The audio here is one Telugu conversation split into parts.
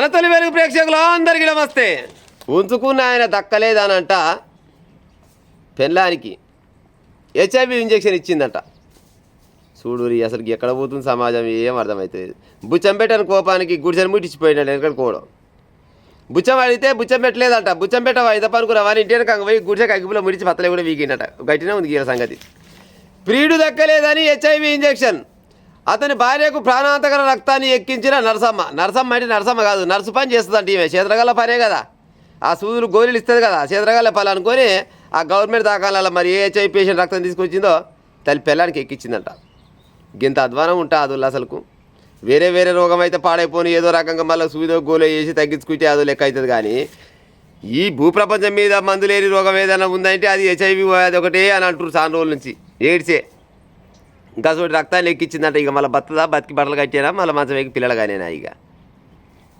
మన తొలి వెలుగు ప్రేక్షకులు అందరికీ నమస్తే. ఉంచుకున్న ఆయన దక్కలేదనంట పెళ్ళానికి హెచ్ఐవి ఇంజెక్షన్ ఇచ్చిందంట. చూడు అసలు ఎక్కడ పోతుంది సమాజం ఏం అర్థమవుతుంది. బుచ్చం పెట్టని కోపానికి గుడిసెని ముట్టించిపోయినాడు వెనకటి కోవడం. బుచ్చం అడిగితే బుచ్చం పెట్టలేదంట. బుచ్చం పెట్ట ఐదప్ప అనుకున్నావని ఇంటి వెనక పోయి గుడిసెకి అగ్గిపులో ముడిచి పత్తలే కూడా వీగిండట. గట్టినే ఉంది గీల సంగతి. ప్రియుడు దక్కలేదని హెచ్ఐవి ఇంజెక్షన్. అతని భార్యకు ప్రాణాంతకర రక్తాన్ని ఎక్కించిన నరసమ్మ. నరసమ్మ అంటే నరసమ్మ కాదు, నర్సు పని చేస్తుందంట. ఈమె చేతరగల పనే కదా, ఆ సూదులు గోళీలు ఇస్తుంది కదా, చేతరగల పని అనుకొని ఆ గవర్నమెంట్ దాఖల మరి ఏ హెచ్ఐవి పేషెంట్ రక్తం తీసుకొచ్చిందో తల్లి పిల్లానికి ఎక్కించిందంట. గింత అధ్వానం ఉంటా అదుల్లో అసలుకు. వేరే వేరే రోగం అయితే పాడైపోని ఏదో రకంగా మళ్ళీ సూదో గోలో వేసి తగ్గించుకుంటే అదో లెక్క అవుతుంది. కానీ ఈ భూప్రపంచం మీద మందు లేని రోగం ఏదైనా ఉందంటే అది హెచ్ఐవి అది ఒకటే అని అంటారు చాలా రోజుల నుంచి. ఏడ్చే ఇంకా చోటి రక్తాన్ని ఎక్కించిందంట. ఇక మళ్ళీ బతికి బట్టలు కట్టానా మళ్ళీ మంచం ఎక్కి పిల్లలు కానేనా ఇక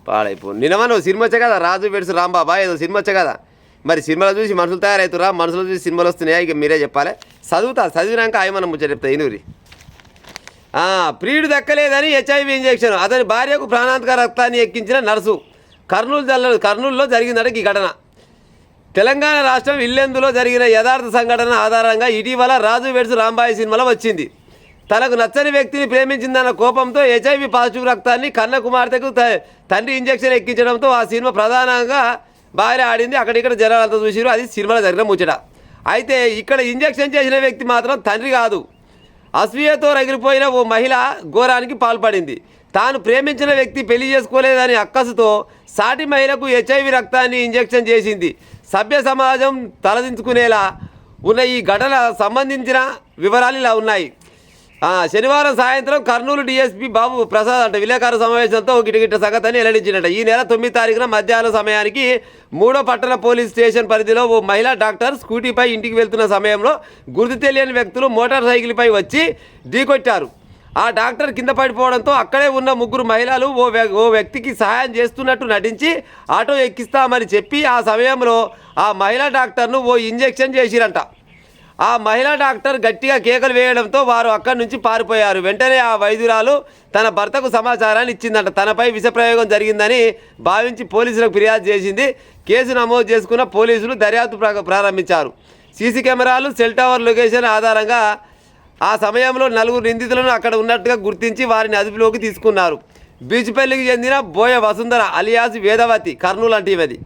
పాడైపోను. నిన్నమా సినిమా వచ్చే కదా, రాజు వెడ్స్ రాంబాబా ఏదో సినిమా వచ్చే కదా. మరి సినిమాలు చూసి మనుషులు తయారవుతురా, మనుషులు చూసి సినిమాలు వస్తున్నాయా? ఇక మీరే చెప్పాలి. చదివినాక ఆయమనం ముచ్చట చెప్తా ఇనూరి. ప్రియుడు దక్కలేదని హెచ్ఐవి ఇంజెక్షన్. అతని భార్యకు ప్రాణాంతక రక్తాన్ని ఎక్కించిన నర్సు. కర్నూలులో జరిగిందట ఈ ఘటన. తెలంగాణ రాష్ట్రం ఇల్లెందులో జరిగిన యథార్థ సంఘటన ఆధారంగా ఇటీవల రాజు వెడ్స్ రాంబాయి సినిమాలో వచ్చింది. తనకు నచ్చని వ్యక్తిని ప్రేమించిందన్న కోపంతో హెచ్ఐవి పాజిటివ్ రక్తాన్ని కన్న కుమార్తెకు తండ్రి ఇంజెక్షన్ ఎక్కించడంతో ఆ సినిమా ప్రధానంగా భార్య ఆడింది. అక్కడిక్కడ జనాలంతా చూసిరు. అది సినిమాలో జరిగిన ముచ్చట. అయితే ఇక్కడ ఇంజెక్షన్ చేసిన వ్యక్తి మాత్రం తండ్రి కాదు. అసూయతో రగిలిపోయిన ఓ మహిళ ఘోరానికి పాల్పడింది. తాను ప్రేమించిన వ్యక్తి పెళ్లి చేసుకోలేదని అక్కసుతో సాటి మహిళకు హెచ్ఐవి రక్తాన్ని ఇంజెక్షన్ చేసింది. సభ్య సమాజం తలదించుకునేలా ఉన్న ఈ ఘటన సంబంధించిన వివరాలు ఇలా ఉన్నాయి. శనివారం సాయంత్రం కర్నూలు డీఎస్పీ బాబు ప్రసాద్ అంటే విలేకరుల సమావేశంతో గిటగిట్ట సంగతిని వెల్లడించినట్టు. ఈ నెల 9 తారీఖున మధ్యాహ్నం సమయానికి 3వ పట్టణ పోలీస్ స్టేషన్ పరిధిలో ఓ మహిళా డాక్టర్ స్కూటీపై ఇంటికి వెళ్తున్న సమయంలో గుర్తు తెలియని వ్యక్తులు మోటార్ సైకిల్పై వచ్చి ఢీకొట్టారు. ఆ డాక్టర్ కింద పడిపోవడంతో అక్కడే ఉన్న 3 మహిళలు ఓ వ్యక్తికి సహాయం చేస్తున్నట్టు నటించి ఆటో ఎక్కిస్తామని చెప్పి ఆ సమయంలో ఆ మహిళా డాక్టర్ను ఓ ఇంజెక్షన్ చేసిరంట. ఆ మహిళా డాక్టర్ గట్టిగా కేకలు వేయడంతో వారు అక్కడి నుంచి పారిపోయారు. వెంటనే ఆ వైద్యురాలు తన భర్తకు సమాచారాన్ని ఇచ్చిందంట. తనపై విషప్రయోగం జరిగిందని భావించి పోలీసులకు ఫిర్యాదు చేసింది. కేసు నమోదు చేసుకున్న పోలీసులు దర్యాప్తు ప్రారంభించారు. సీసీ కెమెరాలు, సెల్ టవర్ లొకేషన్ ఆధారంగా ఆ సమయంలో 4 నిందితులను అక్కడ ఉన్నట్టుగా గుర్తించి వారిని అదుపులోకి తీసుకున్నారు. బీచ్పల్లికి చెందిన బోయ వసుంధర అలియాస్ వేదవతి కర్నూలు అంటే ఇవది,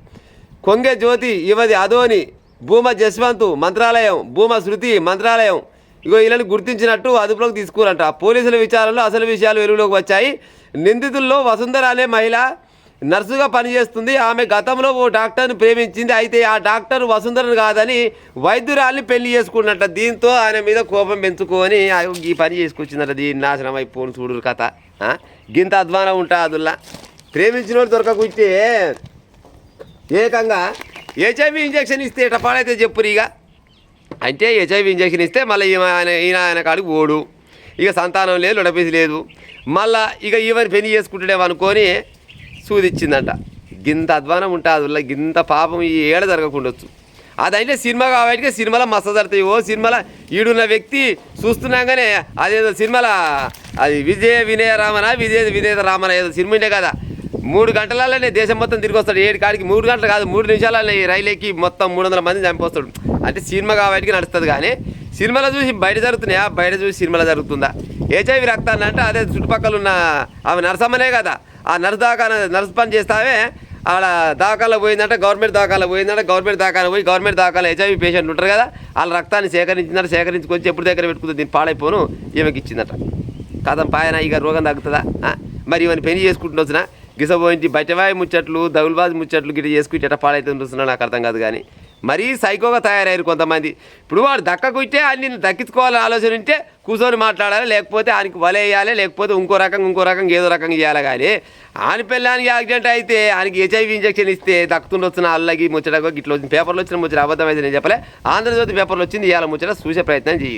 కొంగె జ్యోతి ఇవది అదోని, భూమ జస్వంత్ మంత్రాలయం, భూమ శృతి మంత్రాలయం వీళ్ళని గుర్తించినట్టు అదుపులోకి తీసుకురంట. పోలీసుల విచారణలో అసలు విషయాలు వెలుగులోకి వచ్చాయి. నిందితుల్లో వసుంధర అనే మహిళ నర్సుగా పనిచేస్తుంది. ఆమె గతంలో ఓ డాక్టర్ని ప్రేమించింది. అయితే ఆ డాక్టర్ వసుంధరను కాదని వైద్యురాల్ని పెళ్లి చేసుకున్నట్ట. దీంతో ఆయన మీద కోపం పెంచుకొని ఈ పని చేసుకొచ్చిందట. దీన్ని నాశనం అయిపోను చూడు కథ. గింత అధ్వానం ఉంటా అదుల్లా. ప్రేమించిన వాళ్ళు దొరకకుంటే ఏకంగా హెచ్ఐవి ఇంజెక్షన్ ఇస్తే ఎట్లా పాడైతే చెప్పురు. ఇక అంటే హెచ్ఐవి ఇంజెక్షన్ ఇస్తే మళ్ళీ ఆయన కాడికి ఓడు, ఇక సంతానం లేదు, లొడపీసి లేదు, మళ్ళీ ఇక ఈవెన్ పెళ్లి చేసుకుంటాడేమో అనుకొని సూదిచ్చిందంట. గింత అధ్వానం ఉంటుంది. గింత పాపం ఈ ఏడ జరగకుండొచ్చు. అదంటే సినిమా కాబట్టి సినిమాలో మస్తు జరుగుతాయి. ఓ సినిమాలో ఈడున్న వ్యక్తి చూస్తున్నాగానే అదేదో సినిమాలో అది విజయ రామన ఏదో సినిమా ఉండే కదా. 3 గంటలలోనే దేశం మొత్తం తిరిగి వస్తాడు. 7 కాడికి 3 గంటలు కాదు 3 నిమిషాలలో రైలు ఎక్కి మొత్తం 300 మందిని చంపొస్తాడు. అంటే సినిమా కాబట్టి నడుస్తుంది. కానీ సినిమాలో చూసి బయట జరుగుతున్నాయా, బయట చూసి సినిమాలో జరుగుతుందా? హెచ్ఐవి రక్తాన్ని అంటే అదే చుట్టుపక్కల ఉన్న ఆమె నర్సమ్మనే కదా. ఆ నర్సు పని చేస్తావే ఆడ దాఖల్లో పోయిందంటే గవర్నమెంట్ దాఖల్లో పోయిందంటే గవర్నమెంట్ దాఖలో హెచ్ఐవి పేషెంట్లు ఉంటారు కదా, వాళ్ళ రక్తాన్ని సేకరించుకొచ్చి ఎప్పుడు దగ్గర పెట్టుకుంటుంది. దీన్ని పాడైపోను ఈమెకి ఇచ్చిందట. కథం పాయన ఇక రోగం తగ్గుతుందా? మరి ఇవన్నీ పెళ్లి చేసుకుంటూ వచ్చినా గిసపోయించి బయటవాయి ముచ్చట్లు దగులుబాజు ముచ్చట్లు గిట్ట చేసుకుంటే ఎట్లా పాడైతే చూస్తున్నా నాకు అర్థం కాదు. కానీ మరీ సైకోగా తయారయ్యారు కొంతమంది. ఇప్పుడు వాడు దక్కకుంటే అన్ని దక్కించుకోవాలని ఆలోచన ఉంటే కూర్చొని మాట్లాడాలి, లేకపోతే ఆయనకి వలేయాలి, లేకపోతే ఇంకో రకంగా ఏదో రకంగా చేయాలి. కానీ ఆని పిల్లానికి యాక్సిడెంట్ అయితే ఆయనకి హెచ్ఐవి ఇంజెక్షన్ ఇస్తే దక్కుతుండొచ్చిన అల్లకి ముచ్చటగా ఇట్లా వచ్చిన పేపర్లో వచ్చిన ముచ్చట అబద్ధం అయితే నేను చెప్పలే. ఆంధ్రజ్యోతి పేపర్లో వచ్చింది ఇవాళ ముచ్చట చూసే ప్రయత్నం చేయాలి.